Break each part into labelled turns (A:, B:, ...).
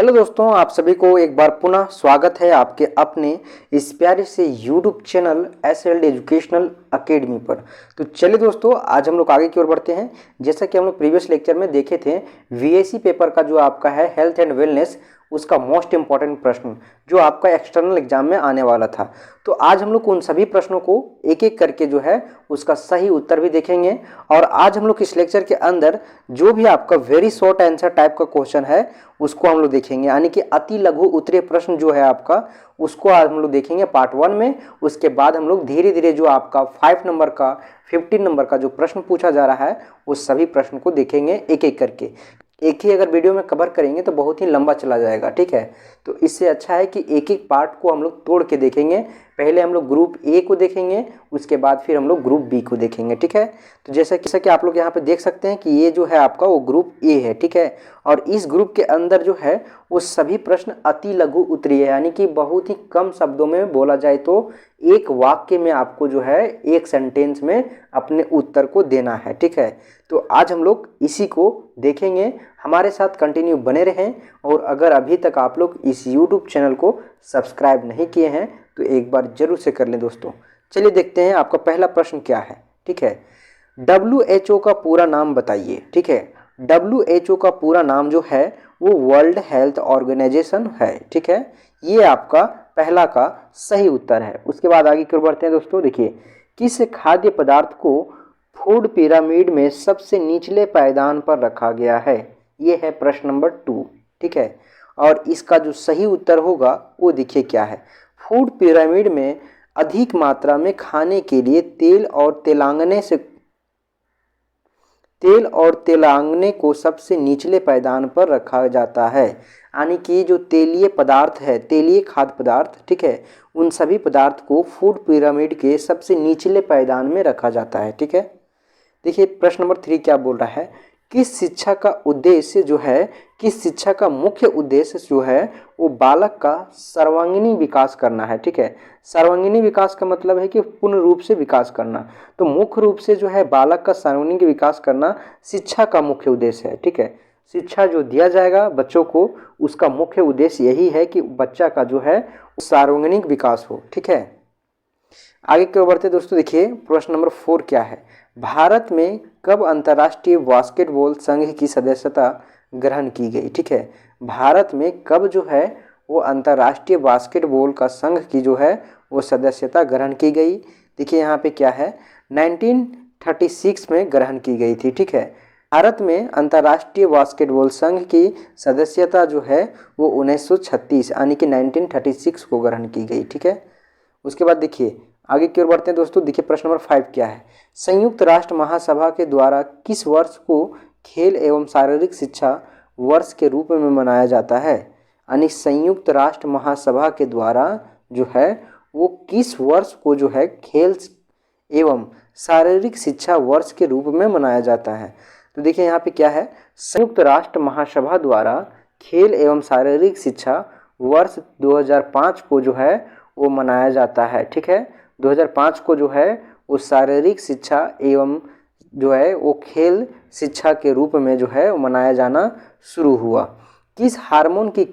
A: Hello दोस्तों, आप सभी को एक बार पुनः स्वागत है आपके अपने इस प्यारे से YouTube channel SLD educational academy पर। तो चलिए दोस्तों, आज हम लोग आगे की ओर बढ़ते हैं। जैसा कि हम लोग प्रीवियस लेक्चर में देखे थे, VAC पेपर का जो आपका है हेल्थ एंड वेलनेस, उसका मोस्ट इंपॉर्टेंट प्रश्न जो आपका एक्सटर्नल एग्जाम में आने वाला था। तो आज हम लोग उन सभी प्रश्नों को एक एक करके जो है उसका सही उत्तर भी देखेंगे। और आज हम लोग इस लेक्चर के अंदर जो भी आपका वेरी शॉर्ट आंसर टाइप का क्वेश्चन है उसको हम लोग देखेंगे, यानी कि अति लघु उत्तरीय प्रश्न जो है आपका, उसको आज हम लोग देखेंगे पार्ट 1 में। उसके बाद हम लोग धीरे धीरे जो आपका 5 नंबर का 15 नंबर का जो प्रश्न पूछा जा रहा है उस सभी प्रश्न को देखेंगे एक एक करके। एक ही अगर वीडियो में कवर करेंगे तो बहुत ही लंबा चला जाएगा, ठीक है। तो इससे अच्छा है कि एक एक पार्ट को हम लोग तोड़ के देखेंगे। पहले हम लोग ग्रुप ए को देखेंगे, उसके बाद फिर हम लोग ग्रुप बी को देखेंगे, ठीक है। तो जैसा कि आप लोग यहाँ पे देख सकते हैं कि ये जो है आपका वो ग्रुप ए है, ठीक है। और इस ग्रुप के अंदर जो है वो सभी प्रश्न अति लघु उत्तरीय है, यानी कि बहुत ही कम शब्दों में बोला जाए तो एक वाक्य में आपको जो है एक सेंटेंस में अपने उत्तर को देना है, ठीक है। तो आज हम लोग इसी को देखेंगे। हमारे साथ कंटिन्यू बने रहें। और अगर अभी तक आप लोग इस YouTube चैनल को सब्सक्राइब नहीं किए हैं तो एक बार जरूर से कर लें दोस्तों। चलिए देखते हैं आपका पहला प्रश्न क्या है, ठीक है। WHO का पूरा नाम बताइए, ठीक है। WHO का पूरा नाम जो है वो वर्ल्ड हेल्थ ऑर्गेनाइजेशन है, ठीक है। ये आपका पहला का सही उत्तर है। उसके बाद आगे की ओर बढ़ते हैं दोस्तों। देखिए, किस खाद्य पदार्थ को फूड पिरामिड में सबसे निचले पायदान पर रखा गया है? ये है प्रश्न नंबर 2, ठीक है। और इसका जो सही उत्तर होगा वो देखिए क्या है। फूड पिरामिड में अधिक मात्रा में खाने के लिए तेल और तेलांगने को सबसे निचले पायदान पर रखा जाता है। यानी कि जो तेलीय पदार्थ है, तेलीय खाद्य पदार्थ, ठीक है, उन सभी पदार्थ को फूड पिरामिड के सबसे निचले पायदान में रखा जाता है, ठीक है। देखिए प्रश्न नंबर 3 क्या बोल रहा है। किस शिक्षा का मुख्य उद्देश्य जो है वो बालक का सर्वांगीण विकास करना है, ठीक है। सर्वांगीण विकास का मतलब है कि पूर्ण रूप से विकास करना। तो मुख्य रूप से जो है बालक का सर्वांगीण विकास करना शिक्षा का मुख्य उद्देश्य है, ठीक है। शिक्षा जो दिया जाएगा बच्चों को, उसका मुख्य उद्देश्य यही है कि बच्चा का जो है सर्वांगीण विकास हो, ठीक है। आगे की ओर बढ़ते दोस्तों। देखिए प्रश्न नंबर 4 क्या है। भारत में कब अंतर्राष्ट्रीय बास्केटबॉल संघ की सदस्यता ग्रहण की गई, ठीक है। भारत में कब जो है वो अंतर्राष्ट्रीय बास्केटबॉल का संघ की जो है वो सदस्यता ग्रहण की गई? देखिए यहाँ पे क्या है, 1936 में ग्रहण की गई थी, ठीक है। भारत में अंतर्राष्ट्रीय बास्केटबॉल संघ की सदस्यता जो है वो 1936 यानी कि 1936 को ग्रहण की गई, ठीक है। उसके बाद देखिए आगे की ओर बढ़ते हैं दोस्तों। देखिए प्रश्न नंबर 5 क्या है। संयुक्त राष्ट्र महासभा के द्वारा किस वर्ष को खेल एवं शारीरिक शिक्षा वर्ष के रूप में मनाया जाता है? यानी संयुक्त राष्ट्र महासभा के द्वारा जो है वो किस वर्ष को जो है खेल एवं शारीरिक शिक्षा वर्ष के रूप में मनाया जाता है? तो देखिए यहाँ पे क्या है, संयुक्त राष्ट्र महासभा द्वारा खेल एवं शारीरिक शिक्षा वर्ष 2005 को जो है वो मनाया जाता है, ठीक है। 2005 को जो है वो शारीरिक शिक्षा एवं जो है वो खेल शिक्षा के रूप में जो है वो मनाया जाना शुरू हुआ। किस हार्मोन की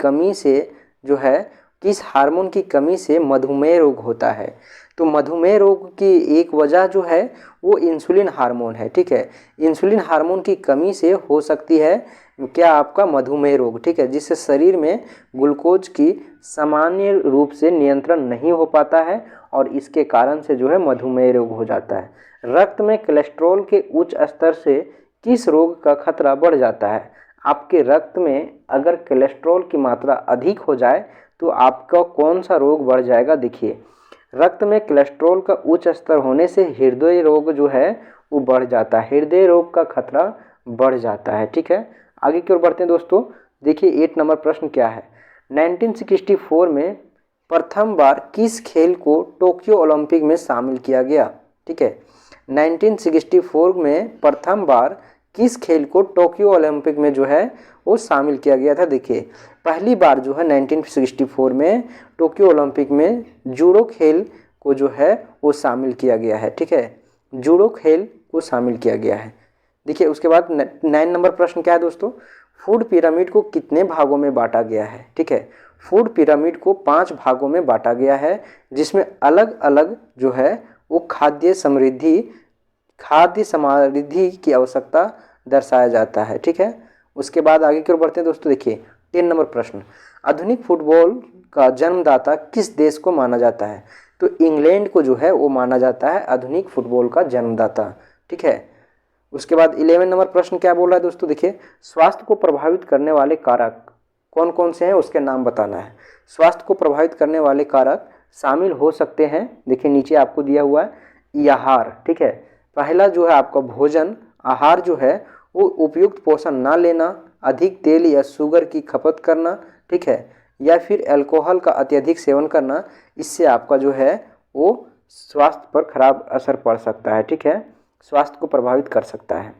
A: कमी से मधुमेह रोग होता है? तो मधुमेह रोग की एक वजह जो है वो इंसुलिन हार्मोन है, ठीक है। इंसुलिन हार्मोन की कमी से हो सकती है क्या आपका मधुमेह रोग, ठीक है, जिससे शरीर में ग्लूकोज की सामान्य रूप से नियंत्रण नहीं हो पाता है और इसके कारण से जो है मधुमेह रोग हो जाता है। रक्त में कोलेस्ट्रॉल के उच्च स्तर से किस रोग का खतरा बढ़ जाता है? आपके रक्त में अगर कोलेस्ट्रॉल की मात्रा अधिक हो जाए तो आपका कौन सा रोग बढ़ जाएगा? देखिए, रक्त में कोलेस्ट्रॉल का उच्च स्तर होने से हृदय रोग जो है वो बढ़ जाता है, हृदय रोग का खतरा बढ़ जाता है, ठीक है। आगे की ओर बढ़ते हैं दोस्तों। देखिए 8 नंबर प्रश्न क्या है। 1964 में प्रथम बार किस खेल को टोक्यो ओलंपिक में शामिल किया गया? ठीक है, 1964 में प्रथम बार किस खेल को टोक्यो ओलंपिक में जो है वो शामिल किया गया था? देखिए पहली बार जो है 1964 में टोक्यो ओलंपिक में जूडो खेल को जो है वो शामिल किया गया है, ठीक है, जूडो खेल को शामिल किया गया है। देखिए उसके बाद 9 नंबर प्रश्न क्या है दोस्तों। फूड पिरामिड को कितने भागों में बांटा गया है? ठीक है, फूड पिरामिड को 5 भागों में बांटा गया है, जिसमें अलग अलग जो है वो खाद्य समृद्धि की आवश्यकता दर्शाया जाता है। ठीक है, उसके बाद आगे की ओर बढ़ते हैं दोस्तों। देखिए 3 नंबर प्रश्न, आधुनिक फुटबॉल का जन्मदाता किस देश को माना जाता है? तो इंग्लैंड को जो है वो माना जाता है आधुनिक फुटबॉल का जन्मदाता। ठीक है, उसके बाद 11 नंबर प्रश्न क्या बोल रहा है दोस्तों? देखिए, स्वास्थ्य को प्रभावित करने वाले कारक कौन कौन से हैं उसके नाम बताना है। स्वास्थ्य को प्रभावित करने वाले कारक शामिल हो सकते हैं, देखिए नीचे आपको दिया हुआ है, आहार। ठीक है, पहला जो है आपका भोजन, आहार जो है वो उपयुक्त पोषण ना लेना, अधिक तेल या शुगर की खपत करना, ठीक है, या फिर अल्कोहल का अत्यधिक सेवन करना, इससे आपका जो है वो स्वास्थ्य पर खराब असर पड़ सकता है। ठीक है, स्वास्थ्य को प्रभावित कर सकता है।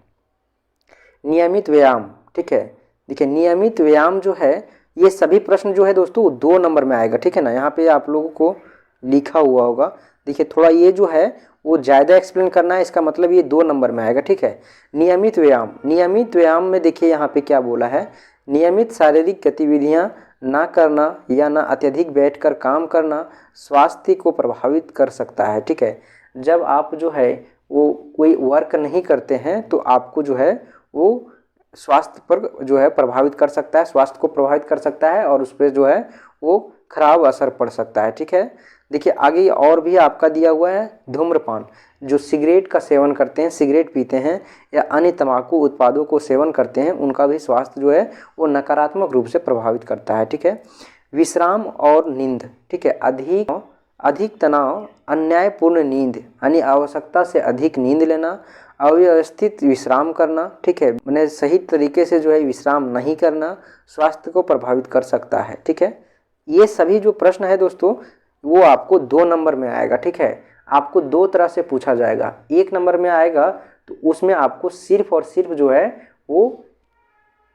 A: नियमित व्यायाम, ठीक है, देखिए नियमित व्यायाम जो है, ये सभी प्रश्न जो है दोस्तों 2 नंबर में आएगा। ठीक है ना, यहाँ पे आप लोगों को लिखा हुआ होगा। देखिए थोड़ा ये जो है वो ज़्यादा एक्सप्लेन करना है, इसका मतलब ये 2 नंबर में आएगा। ठीक है, नियमित व्यायाम, नियमित व्यायाम में देखिए यहाँ पे क्या बोला है, नियमित शारीरिक गतिविधियाँ ना करना या ना अत्यधिक बैठकर काम करना स्वास्थ्य को प्रभावित कर सकता है। ठीक है, जब आप जो है वो कोई वर्क नहीं करते हैं तो आपको जो है वो स्वास्थ्य पर जो है प्रभावित कर सकता है, स्वास्थ्य को प्रभावित कर सकता है और उस पर जो है वो खराब असर पड़ सकता है। ठीक है, देखिए आगे और भी आपका दिया हुआ है, धूम्रपान, जो सिगरेट का सेवन करते हैं, सिगरेट पीते हैं या अन्य तंबाकू उत्पादों को सेवन करते हैं, उनका भी स्वास्थ्य जो है वो नकारात्मक रूप से प्रभावित करता है। ठीक है, विश्राम और नींद, ठीक है, अधिक तनाव, अन्यायपूर्ण नींद यानी आवश्यकता से अधिक नींद लेना, अव्यवस्थित विश्राम करना, ठीक है, मैंने सही तरीके से जो है विश्राम नहीं करना स्वास्थ्य को प्रभावित कर सकता है। ठीक है, ये सभी जो प्रश्न है दोस्तों वो आपको 2 नंबर में आएगा। ठीक है, आपको 2 तरह से पूछा जाएगा। 1 नंबर में आएगा तो उसमें आपको सिर्फ और सिर्फ जो है वो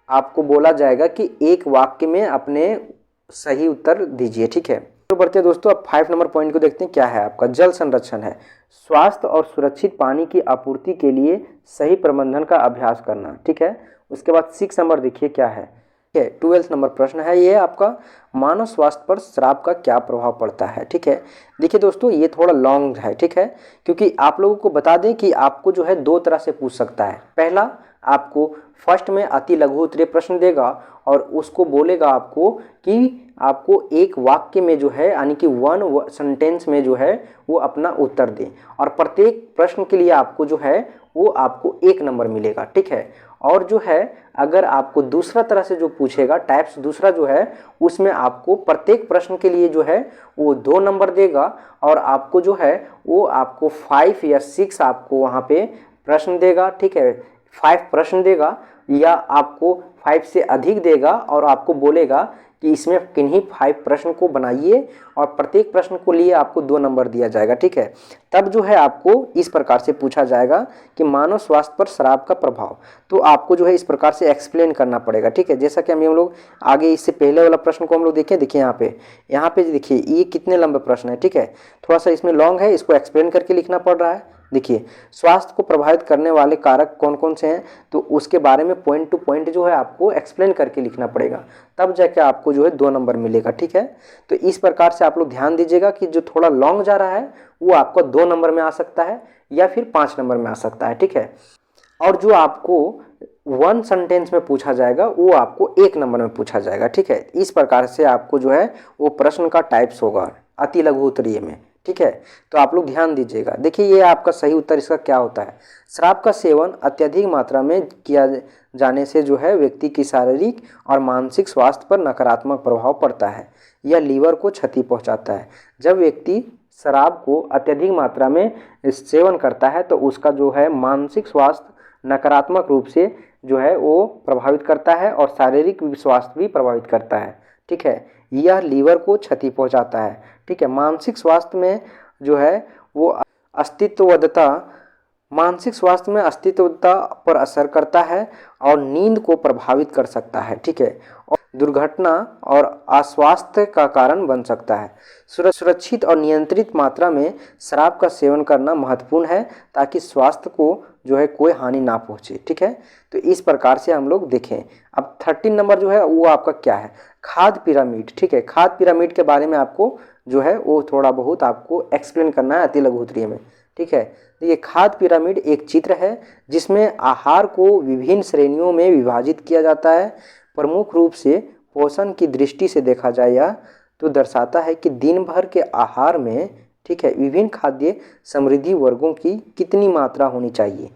A: आपको बोला जाएगा कि एक वाक्य में अपने सही उत्तर दीजिए। ठीक है, तो बढ़ते हैं दोस्तों, अब 5 नंबर पॉइंट को देखते हैं। क्या है आपका? जल संरक्षण है, स्वास्थ्य और सुरक्षित पानी की आपूर्ति के लिए सही प्रबंधन का अभ्यास करना। ठीक है, उसके बाद 6 नंबर देखिए क्या है, 12 नंबर प्रश्न है ये आपका, मानव स्वास्थ्य पर शराब का क्या प्रभाव पड़ता है। ठीक है, देखिए दोस्तों ये थोड़ा लॉन्ग है। ठीक है, क्योंकि आप लोगों को बता दें कि आपको जो है 2 तरह से पूछ सकता है। पहला, आपको फर्स्ट में अति लघु उत्तरीय प्रश्न देगा और उसको बोलेगा आपको कि आपको एक वाक्य में जो है यानी कि 1 सेंटेंस में जो है वो अपना उत्तर दें, और प्रत्येक प्रश्न के लिए आपको जो है वो आपको 1 नंबर मिलेगा। ठीक है, और जो है अगर आपको दूसरा तरह से जो पूछेगा, टाइप्स दूसरा जो है, उसमें आपको प्रत्येक प्रश्न के लिए जो है वो 2 नंबर देगा और आपको जो है वो आपको 5 या 6 आपको वहाँ पे प्रश्न देगा। ठीक है, 5 प्रश्न देगा या आपको 5 से अधिक देगा और आपको बोलेगा कि इसमें किन्हीं 5 प्रश्न को बनाइए और प्रत्येक प्रश्न को लिए आपको 2 नंबर दिया जाएगा। ठीक है, तब जो है आपको इस प्रकार से पूछा जाएगा कि मानव स्वास्थ्य पर शराब का प्रभाव, तो आपको जो है इस प्रकार से एक्सप्लेन करना पड़ेगा। ठीक है, जैसा कि हम लोग आगे इससे पहले वाला प्रश्न को हम लोग देखें, देखिए यहाँ पे देखिए ये कितने लंबे प्रश्न है। ठीक है, थोड़ा सा इसमें लॉन्ग है, इसको एक्सप्लेन करके लिखना पड़ रहा है। देखिए स्वास्थ्य को प्रभावित करने वाले कारक कौन कौन से हैं, तो उसके बारे में पॉइंट टू पॉइंट जो है आपको एक्सप्लेन करके लिखना पड़ेगा, तब जाके आपको जो है 2 नंबर मिलेगा। ठीक है, तो इस प्रकार से आप लोग ध्यान दीजिएगा कि जो थोड़ा लॉन्ग जा रहा है वो आपको 2 नंबर में आ सकता है या फिर 5 नंबर में आ सकता है। ठीक है, और जो आपको 1 सेंटेंस में पूछा जाएगा वो आपको 1 नंबर में पूछा जाएगा। ठीक है, इस प्रकार से आपको जो है वो प्रश्न का टाइप्स होगा अति लघु उत्तरीय में। ठीक है, तो आप लोग ध्यान दीजिएगा। देखिए ये आपका सही उत्तर इसका क्या होता है, शराब का सेवन अत्यधिक मात्रा में किया जाने से जो है व्यक्ति की शारीरिक और मानसिक स्वास्थ्य पर नकारात्मक प्रभाव पड़ता है। यह लीवर को क्षति पहुंचाता है। जब व्यक्ति शराब को अत्यधिक मात्रा में सेवन करता है तो उसका जो है मानसिक स्वास्थ्य नकारात्मक रूप से जो है वो प्रभावित करता है और शारीरिक स्वास्थ्य भी प्रभावित करता है। ठीक है, यह लीवर को क्षति पहुंचाता है। ठीक है, मानसिक स्वास्थ्य में जो है वो मानसिक स्वास्थ्य में अस्तित्वता पर असर करता है और नींद को प्रभावित कर सकता है। ठीक है, और दुर्घटना और अस्वास्थ्य का कारण बन सकता है। सुरक्षित और नियंत्रित मात्रा में शराब का सेवन करना महत्वपूर्ण है ताकि स्वास्थ्य को जो है कोई हानि ना पहुँचे। ठीक है, तो इस प्रकार से हम लोग देखें। अब 13 नंबर जो है वो आपका क्या है, खाद्य पिरामिड। ठीक है, खाद्य पिरामिड के बारे में आपको जो है वो थोड़ा बहुत आपको एक्सप्लेन करना है अति लघुत्तरीय में। ठीक है, देखिए खाद्य पिरामिड एक चित्र है जिसमें आहार को विभिन्न श्रेणियों में विभाजित किया जाता है। प्रमुख रूप से पोषण की दृष्टि से देखा जाए यह तो दर्शाता है कि दिन भर के आहार में, ठीक है, विभिन्न खाद्य समृद्धि वर्गों की कितनी मात्रा होनी चाहिए।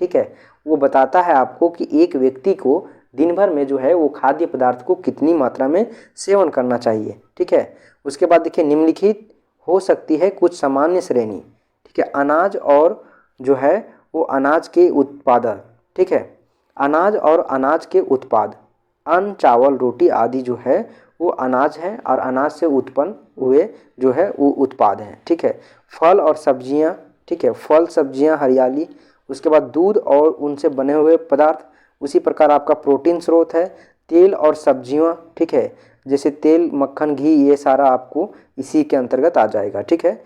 A: ठीक है, वो बताता है आपको कि एक व्यक्ति को दिन भर में जो है वो खाद्य पदार्थ को कितनी मात्रा में सेवन करना चाहिए। ठीक है, उसके बाद देखिए निम्नलिखित हो सकती है कुछ सामान्य श्रेणी। ठीक है, अनाज और जो है वो अनाज के उत्पादन। ठीक है, अनाज और अनाज के उत्पाद, अन्न, चावल, रोटी आदि जो है वो अनाज है और अनाज से उत्पन्न हुए जो है वो उत्पाद हैं। ठीक है, फल और सब्जियां। ठीक है, फल, सब्जियां, हरियाली। उसके बाद दूध और उनसे बने हुए पदार्थ। उसी प्रकार आपका प्रोटीन स्रोत है तेल और सब्जियां। ठीक है, जैसे तेल, मक्खन, घी, ये सारा आपको इसी के अंतर्गत आ जाएगा। ठीक है,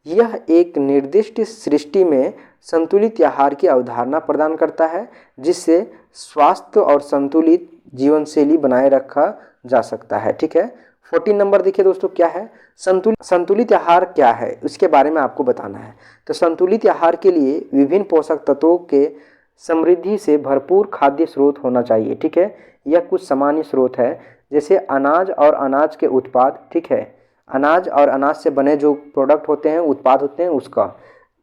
A: यह एक निर्दिष्ट सृष्टि में संतुलित आहार की अवधारणा प्रदान करता है जिससे स्वास्थ्य और संतुलित जीवन शैली बनाए रखा जा सकता है। ठीक है, 14 नंबर देखिए दोस्तों क्या है, संतुलित आहार क्या है उसके बारे में आपको बताना है। तो संतुलित आहार के लिए विभिन्न पोषक तत्वों के समृद्धि से भरपूर खाद्य स्रोत होना चाहिए। ठीक है, यह कुछ सामान्य स्रोत है जैसे अनाज और अनाज के उत्पाद। ठीक है, अनाज और अनाज से बने जो प्रोडक्ट होते हैं, उत्पाद होते हैं उसका,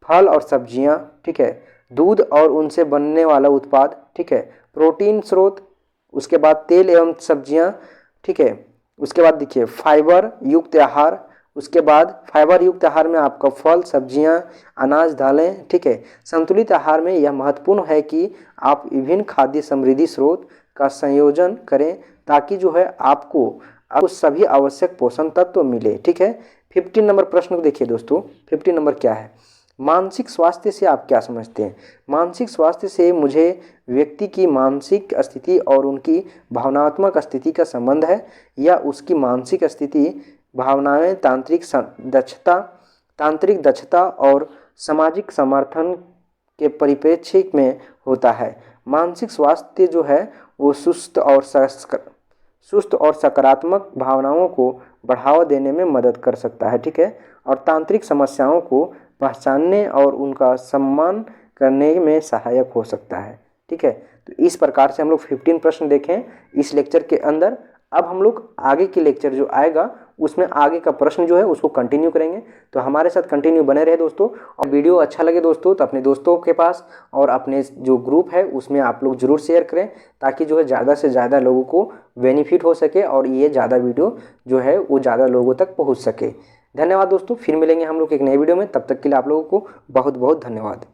A: फल और सब्जियां। ठीक है, दूध और उनसे बनने वाला उत्पाद। ठीक है, प्रोटीन स्रोत। उसके बाद तेल एवं सब्जियां। ठीक है, उसके बाद देखिए फाइबर युक्त आहार। उसके बाद फाइबर युक्त आहार में आपका फल, सब्जियां, अनाज, दालें। ठीक है, संतुलित आहार में यह महत्वपूर्ण है कि आप विभिन्न खाद्य समृद्धि स्रोत का संयोजन करें ताकि जो है आपको सभी आवश्यक पोषण तत्व मिले। ठीक है, 15 नंबर प्रश्न को देखिए दोस्तों। 15 नंबर क्या है, मानसिक स्वास्थ्य से आप क्या समझते हैं। मानसिक स्वास्थ्य से मुझे व्यक्ति की मानसिक स्थिति और उनकी भावनात्मक स्थिति का संबंध है या उसकी मानसिक स्थिति, भावनाएं, तांत्रिक दक्षता और सामाजिक समर्थन के परिप्रेक्ष्य में होता है। मानसिक स्वास्थ्य जो है वो सुस्त और सकारात्मक भावनाओं को बढ़ावा देने में मदद कर सकता है। ठीक है, और तांत्रिक समस्याओं को पहचानने और उनका सम्मान करने में सहायक हो सकता है। ठीक है, तो इस प्रकार से हम लोग 15 प्रश्न देखें इस लेक्चर के अंदर। अब हम लोग आगे के लेक्चर जो आएगा उसमें आगे का प्रश्न जो है उसको कंटिन्यू करेंगे, तो हमारे साथ कंटिन्यू बने रहे दोस्तों। और वीडियो अच्छा लगे दोस्तों तो अपने दोस्तों के पास और अपने जो ग्रुप है उसमें आप लोग ज़रूर शेयर करें ताकि जो है ज़्यादा से ज़्यादा लोगों को बेनिफिट हो सके और ये ज़्यादा वीडियो जो है वो ज़्यादा लोगों तक पहुँच सके। धन्यवाद दोस्तों, फिर मिलेंगे हम लोग एक नए वीडियो में। तब तक के लिए आप लोगों को बहुत बहुत धन्यवाद।